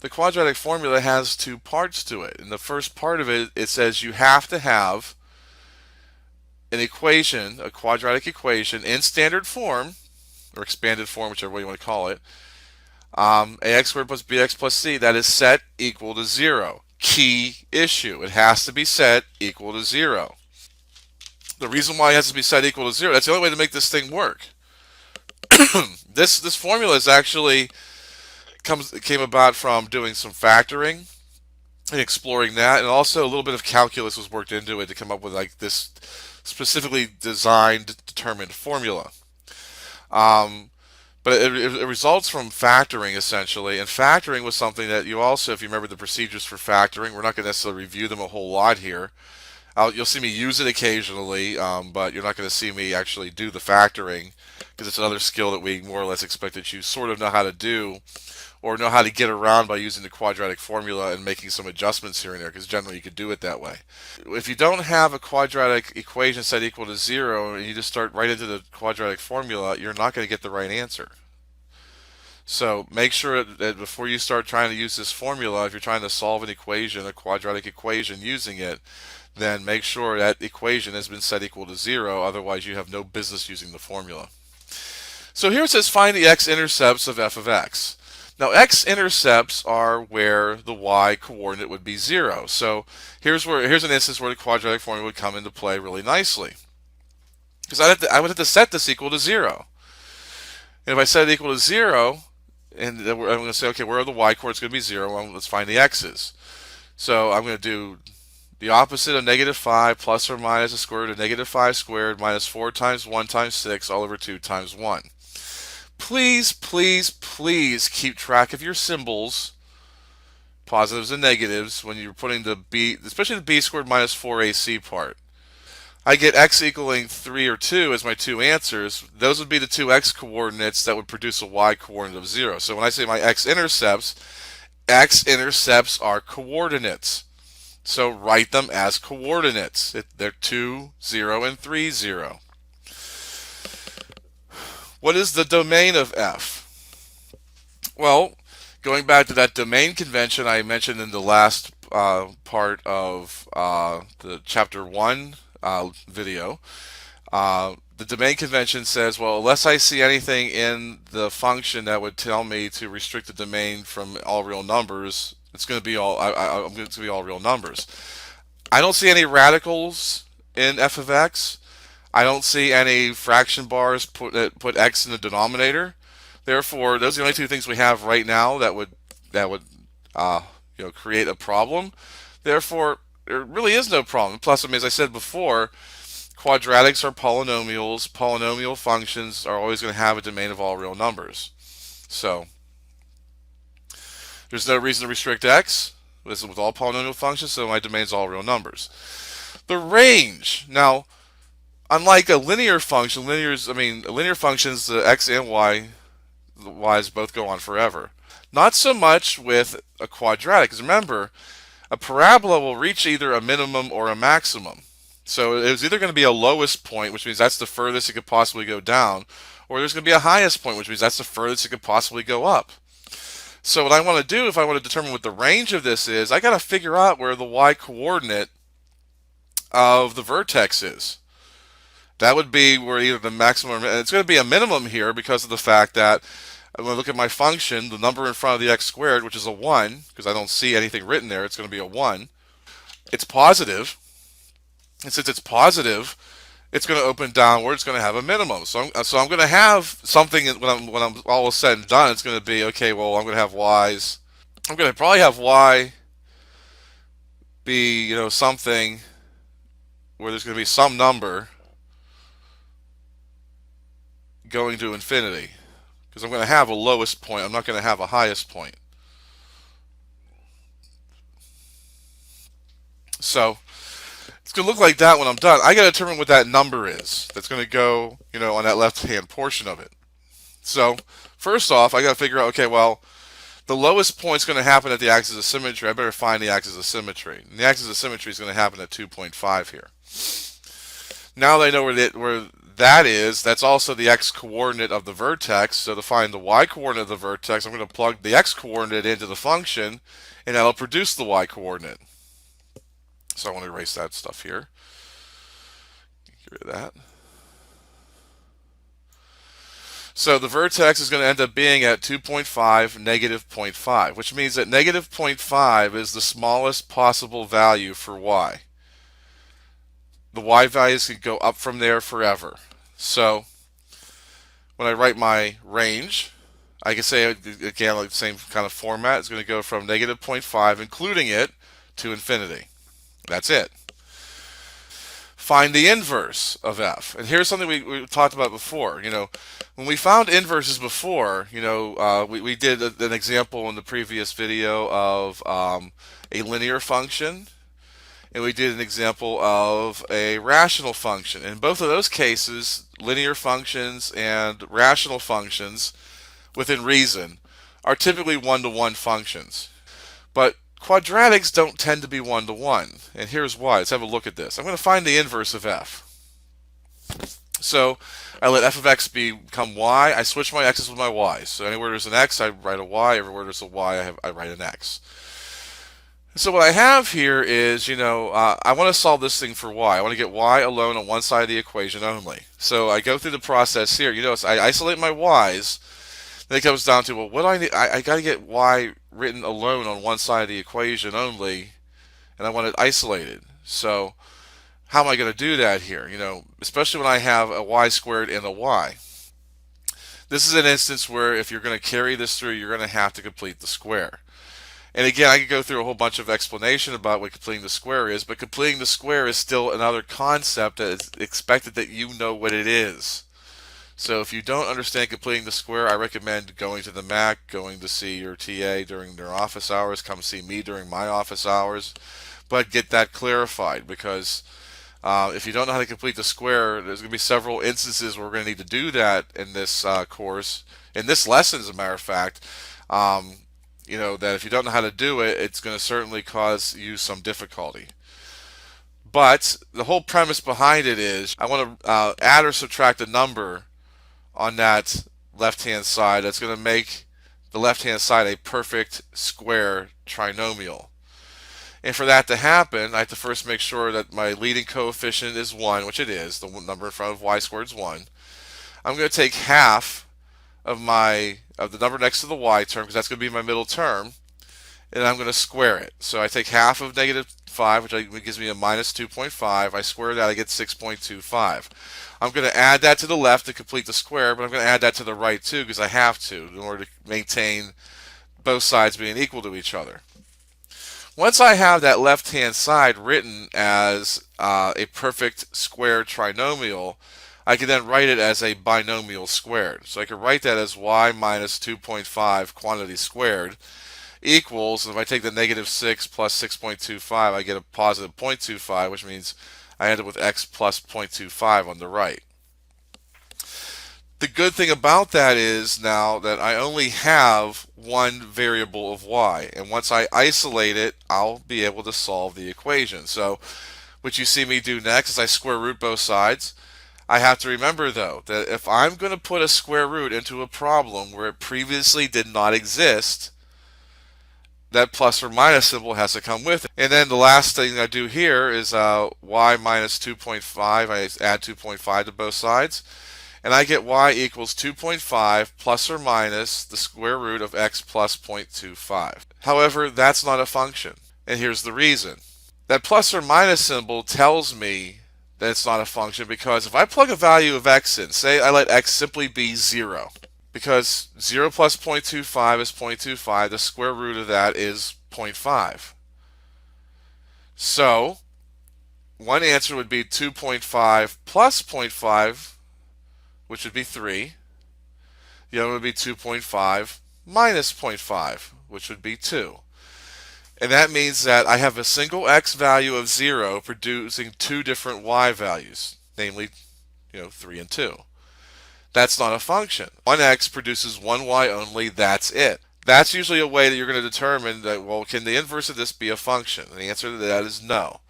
The quadratic formula has two parts to it. In the first part of it, it says you have to have an equation, a quadratic equation in standard form, or expanded form, whichever way you want to call it, ax squared plus bx plus c, that is set equal to 0. Key issue. It has to be set equal to 0. The reason why it has to be set equal to 0, that's the only way to make this thing work. This formula is actually came about from doing some factoring and exploring that, and also a little bit of calculus was worked into it to come up with like this specifically designed, determined formula. Um, but it results from factoring essentially, and factoring was something that you also, if you remember the procedures for factoring, we're not going to necessarily review them a whole lot here. You'll see me use it occasionally, but you're not going to see me actually do the factoring because it's another skill that we more or less expect that you sort of know how to do or know how to get around by using the quadratic formula and making some adjustments here and there, because generally you could do it that way. If you don't have a quadratic equation set equal to 0 and you just start right into the quadratic formula, you're not going to get the right answer. So make sure that before you start trying to use this formula, if you're trying to solve an equation, a quadratic equation using it, then make sure that equation has been set equal to 0, otherwise you have no business using the formula. So here it says find the x-intercepts of f of x. Now x-intercepts are where the y-coordinate would be 0. So here's an instance where the quadratic formula would come into play really nicely. Because I would have to set this equal to 0. And if I set it equal to 0, and I'm going to say, okay, where are the y-coordinates going to be 0? Well, let's find the x's. So I'm going to do the opposite of negative 5 plus or minus the square root of negative 5 squared minus 4 times 1 times 6 all over 2 times 1. Please, please, please keep track of your symbols, positives and negatives, when you're putting the b, especially the b squared minus 4ac part. I get x equaling 3 or 2 as my two answers. Those would be the two x coordinates that would produce a y coordinate of 0. So when I say my x-intercepts are coordinates. So write them as coordinates. They're 2, 0, and 3, 0. What is the domain of f? Well, going back to that domain convention I mentioned in the last part of the chapter 1 video, the domain convention says, well, unless I see anything in the function that would tell me to restrict the domain from all real numbers, it's going to be I'm going to be all real numbers. I don't see any radicals in f of x. I don't see any fraction bars put x in the denominator. Therefore, those are the only two things we have right now that would create a problem. Therefore, there really is no problem. Plus, I mean, as I said before, quadratics are polynomials. Polynomial functions are always going to have a domain of all real numbers. So there's no reason to restrict x. This is with all polynomial functions, so my domain is all real numbers. The range. Now, unlike a linear function, linear functions, the x and y, the y's both go on forever. Not so much with a quadratic, because remember, a parabola will reach either a minimum or a maximum. So it's either going to be a lowest point, which means that's the furthest it could possibly go down, or there's going to be a highest point, which means that's the furthest it could possibly go up. So what I want to do, if I want to determine what the range of this is, I got to figure out where the y-coordinate of the vertex is. That would be where either the maximum, and it's going to be a minimum here because of the fact that when I look at my function, the number in front of the x squared, which is a 1, because I don't see anything written there, it's going to be a 1. It's positive, and since it's positive, it's going to open downward, it's going to have a minimum. So I'm going to have something, when I'm all said and done, it's going to be, okay, well, I'm going to have y's. I'm going to probably have y be, something where there's going to be some number going to infinity. Because I'm going to have a lowest point, I'm not going to have a highest point. So it's going to look like that when I'm done. I got to determine what that number is that's going to go, on that left-hand portion of it. So first off, I got to figure out, okay, well, the lowest point is going to happen at the axis of symmetry. I better find the axis of symmetry. And the axis of symmetry is going to happen at 2.5 here. Now that I know where that's also the x-coordinate of the vertex. So to find the y-coordinate of the vertex, I'm going to plug the x-coordinate into the function, and that'll produce the y-coordinate. So I want to erase that stuff here. Get rid of that. So the vertex is going to end up being at 2.5, negative 0.5, which means that negative 0.5 is the smallest possible value for y. The y values can go up from there forever. So when I write my range, I can say, again, like the same kind of format. It's going to go from negative 0.5, including it, to infinity. That's it. Find the inverse of f. And here's something we talked about before. When we found inverses before, we did an example in the previous video of a linear function, and we did an example of a rational function. In both of those cases, linear functions and rational functions, within reason, are typically one-to-one functions. But quadratics don't tend to be one-to-one, and here's why. Let's have a look at this. I'm going to find the inverse of f. So I let f of x become y. I switch my x's with my y's. So anywhere there's an x, I write a y. Everywhere there's a y, I write an x. So what I have here is, I want to solve this thing for y. I want to get y alone on one side of the equation only. So I go through the process here. So I isolate my y's. Then it comes down to, well, what do I need? I got to get y written alone on one side of the equation only, and I want it isolated. So how am I going to do that here? Especially when I have a y squared and a y. This is an instance where if you're going to carry this through, you're going to have to complete the square. And again, I could go through a whole bunch of explanation about what completing the square is, but completing the square is still another concept that is expected that you know what it is. So if you don't understand completing the square, I recommend going to the MAC, going to see your TA during their office hours, come see me during my office hours, but get that clarified, because if you don't know how to complete the square, there's going to be several instances where we're going to need to do that in this course, in this lesson as a matter of fact. That if you don't know how to do it, it's going to certainly cause you some difficulty. But the whole premise behind it is I want to add or subtract a number on that left-hand side that's going to make the left-hand side a perfect square trinomial. And for that to happen, I have to first make sure that my leading coefficient is 1, which it is. The number in front of y squared is 1. I'm going to take half of the number next to the y term, because that's going to be my middle term, and I'm going to square it. So I take half of negative 5, which gives me a minus 2.5. I square that, I get 6.25. I'm going to add that to the left to complete the square, but I'm going to add that to the right too, because I have to, in order to maintain both sides being equal to each other. Once I have that left-hand side written as a perfect square trinomial, I can then write it as a binomial squared. So I can write that as y minus 2.5 quantity squared equals, if I take the negative 6 plus 6.25, I get a positive 0.25, which means I end up with x plus 0.25 on the right. The good thing about that is now that I only have one variable of y, and once I isolate it, I'll be able to solve the equation. So what you see me do next is I square root both sides. I have to remember, though, that if I'm going to put a square root into a problem where it previously did not exist, that plus or minus symbol has to come with it. And then the last thing I do here is y minus 2.5. I add 2.5 to both sides, and I get y equals 2.5 plus or minus the square root of x plus 0.25. However, that's not a function, and here's the reason. That plus or minus symbol tells me that it's not a function, because if I plug a value of x in, say I let x simply be 0, because 0 plus 0.25 is 0.25, the square root of that is 0.5. So one answer would be 2.5 plus 0.5, which would be 3. The other would be 2.5 minus 0.5, which would be 2. And that means that I have a single x value of 0 producing two different y values, namely 3 and 2. That's not a function. One x produces one y only, that's it. That's usually a way that you're going to determine that, well, can the inverse of this be a function? And the answer to that is no.